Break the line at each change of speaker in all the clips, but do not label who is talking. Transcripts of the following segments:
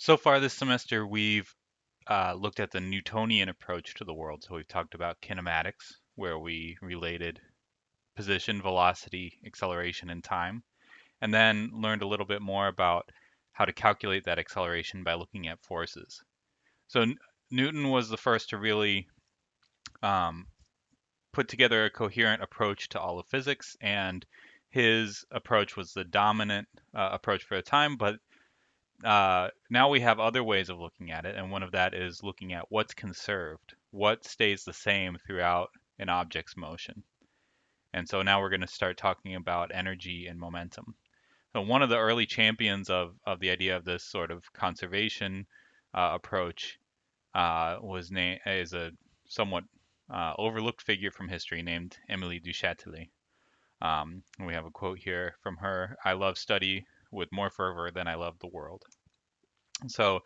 So far this semester, we've looked at the Newtonian approach to the world. So we've talked about kinematics, where we related position, velocity, acceleration, and time, and then learned a little bit more about how to calculate that acceleration by looking at forces. So Newton was the first to really um, put together a coherent approach to all of physics, and his approach was the dominant approach for the time, but now we have other ways of looking at it, and one of that is looking at what's conserved, what stays the same throughout an object's motion. And so now we're going to start talking about energy and momentum. So one of the early champions of the idea of this sort of conservation approach is a somewhat overlooked figure from history named Émilie du Châtelet. And we have a quote here from her: "I love study with more fervor than I love the world." So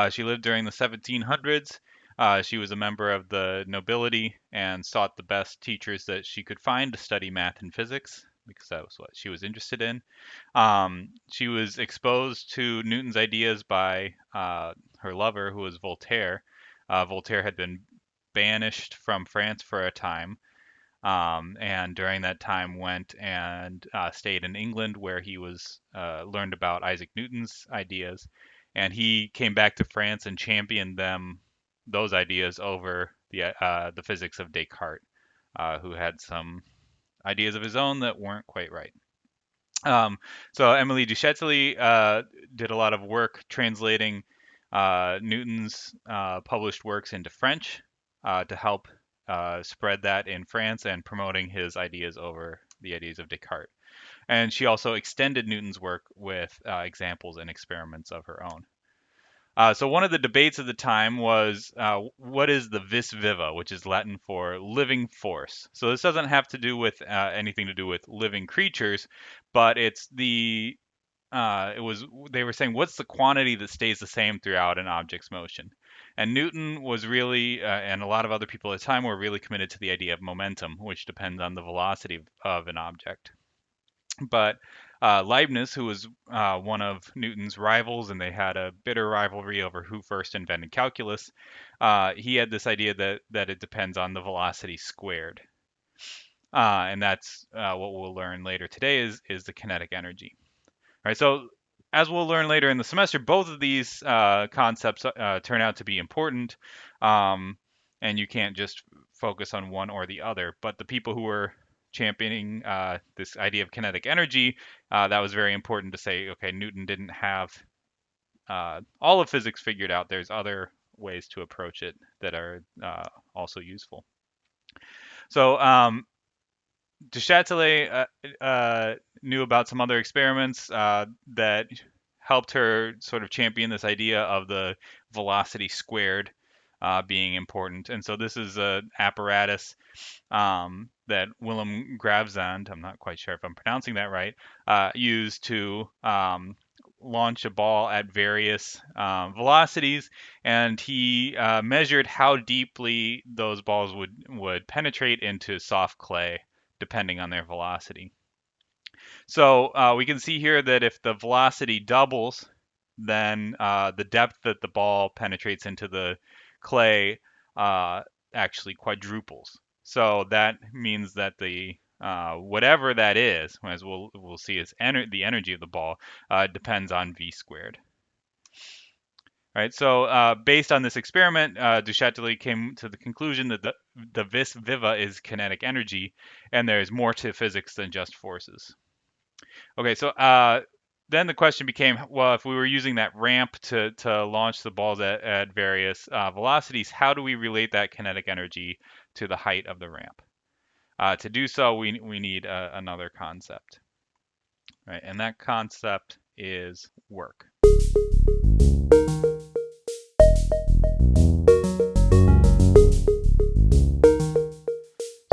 she lived during the 1700s. She was a member of the nobility and sought the best teachers that she could find to study math and physics because that was what she was interested in. She was exposed to Newton's ideas by her lover, who was Voltaire. Voltaire had been banished from France for a time, and during that time went and stayed in England, where he was learned about Isaac Newton's ideas, and he came back to France and championed those ideas over the physics of Descartes, who had some ideas of his own that weren't quite right. Um, so Émilie du Châtelet did a lot of work translating Newton's published works into French to help spread that in France and promoting his ideas over the ideas of Descartes. And she also extended Newton's work with examples and experiments of her own. So one of the debates of the time was what is the vis viva, which is Latin for living force. So this doesn't have to do with anything to do with living creatures, but it was they were saying what's the quantity that stays the same throughout an object's motion. And Newton was really, and a lot of other people at the time were really committed to the idea of momentum, which depends on the velocity of an object. But Leibniz, who was one of Newton's rivals, and they had a bitter rivalry over who first invented calculus, he had this idea that it depends on the velocity squared, and that's what we'll learn later today is the kinetic energy. All right, so as we'll learn later in the semester, both of these concepts turn out to be important, and you can't just focus on one or the other. But the people who were championing this idea of kinetic energy, that was very important to say, okay, Newton didn't have all of physics figured out. There's other ways to approach it that are also useful. So Du Châtelet knew about some other experiments that helped her sort of champion this idea of the velocity squared being important. And so this is an apparatus that Willem Gravesand, I'm not quite sure if I'm pronouncing that right, used to launch a ball at various velocities, and he measured how deeply those balls would penetrate into soft clay depending on their velocity. So we can see here that if the velocity doubles, then the depth that the ball penetrates into the clay actually quadruples. So that means that the whatever that is, as we'll see, is the energy of the ball depends on v squared. All right, so based on this experiment, Du Châtelet came to the conclusion that the vis viva is kinetic energy, and there's more to physics than just forces. Okay, so then the question became, well, if we were using that ramp to launch the balls at various velocities, how do we relate that kinetic energy to the height of the ramp? To do so, we need another concept, right? And that concept is work.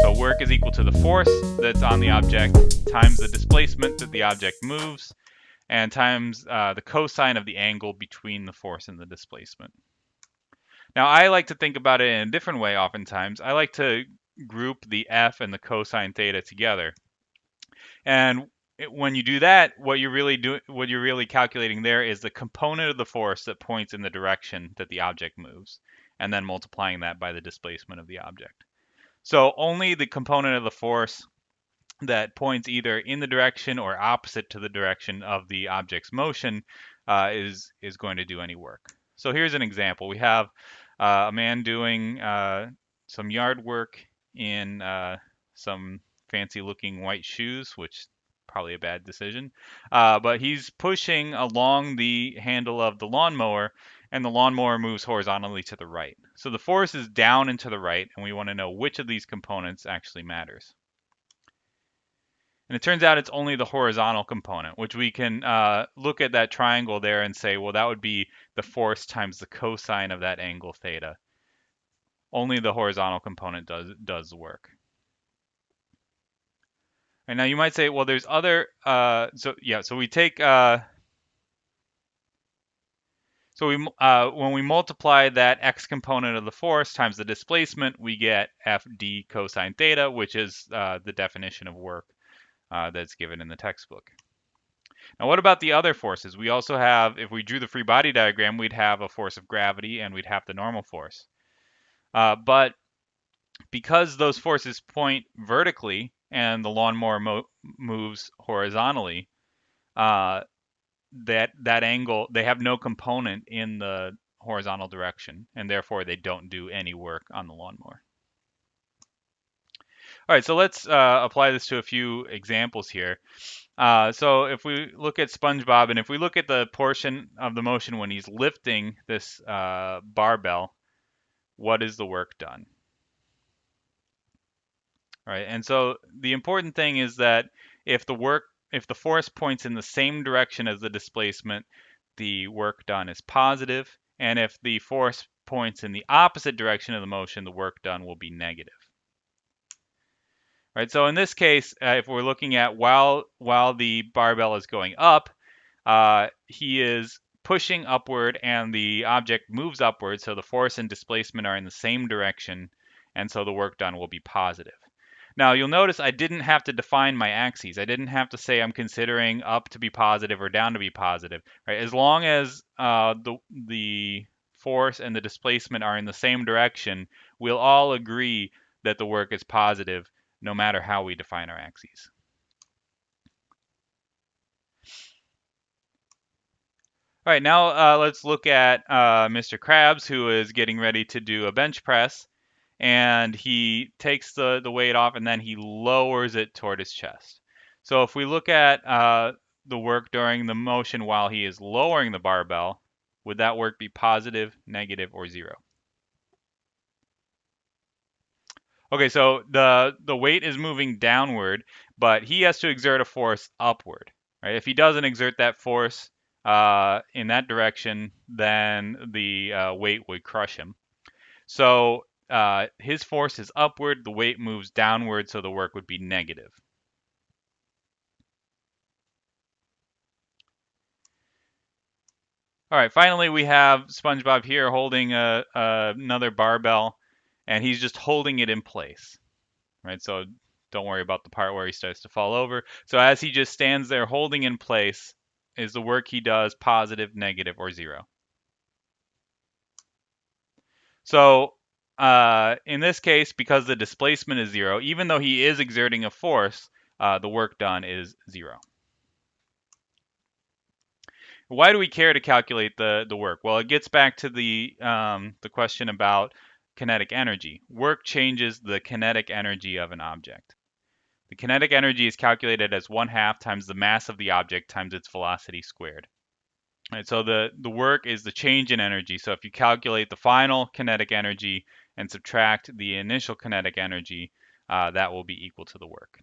So work is equal to the force that's on the object times the displacement that the object moves, and times the cosine of the angle between the force and the displacement. Now, I like to think about it in a different way oftentimes. I like to group the f and the cosine theta together. And when you do that, what you're really calculating there is the component of the force that points in the direction that the object moves, and then multiplying that by the displacement of the object. So only the component of the force that points either in the direction or opposite to the direction of the object's motion is going to do any work. So here's an example. We have a man doing some yard work in some fancy looking white shoes, which probably a bad decision. But he's pushing along the handle of the lawnmower, and the lawnmower moves horizontally to the right. So the force is down and to the right, and we want to know which of these components actually matters. And it turns out it's only the horizontal component, which we can look at that triangle there and say, well, that would be the force times the cosine of that angle theta. Only the horizontal component does the work. And now you might say, well, there's other, so we take, when we multiply that x component of the force times the displacement, we get FD cosine theta, which is the definition of work that's given in the textbook. Now, what about the other forces? We also have, if we drew the free body diagram, we'd have a force of gravity and we'd have the normal force. But because those forces point vertically and the lawnmower moves horizontally, that angle, they have no component in the horizontal direction, and therefore they don't do any work on the lawnmower. All right, so let's apply this to a few examples here. So if we look at SpongeBob, and if we look at the portion of the motion when he's lifting this barbell, what is the work done? All right, and so the important thing is that if the force points in the same direction as the displacement, the work done is positive, and if the force points in the opposite direction of the motion, the work done will be negative. Right, so in this case, if we're looking at while the barbell is going up, he is pushing upward and the object moves upward, so the force and displacement are in the same direction, and so the work done will be positive. Now you'll notice I didn't have to define my axes. I didn't have to say I'm considering up to be positive or down to be positive. Right? As long as the force and the displacement are in the same direction, we'll all agree that the work is positive, no matter how we define our axes. All right, now let's look at Mr. Krabs, who is getting ready to do a bench press, and he takes the weight off and then he lowers it toward his chest. So if we look at the work during the motion while he is lowering the barbell, would that work be positive, negative, or zero? Okay, so the weight is moving downward, but he has to exert a force upward. Right? If he doesn't exert that force in that direction, then the weight would crush him. So his force is upward, the weight moves downward, so the work would be negative. All right, finally we have SpongeBob here holding another barbell, and he's just holding it in place. Right, so don't worry about the part where he starts to fall over. So as he just stands there holding in place, is the work he does positive, negative, or zero? So in this case, because the displacement is zero, even though he is exerting a force, the work done is zero. Why do we care to calculate the work? Well, it gets back to the question about kinetic energy. Work changes the kinetic energy of an object. The kinetic energy is calculated as 1/2 times the mass of the object times its velocity squared. Right, so the work is the change in energy. So if you calculate the final kinetic energy and subtract the initial kinetic energy, that will be equal to the work.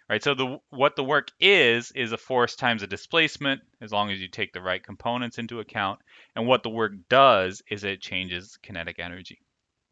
Right, so what the work is a force times a displacement, as long as you take the right components into account. And what the work does is it changes kinetic energy.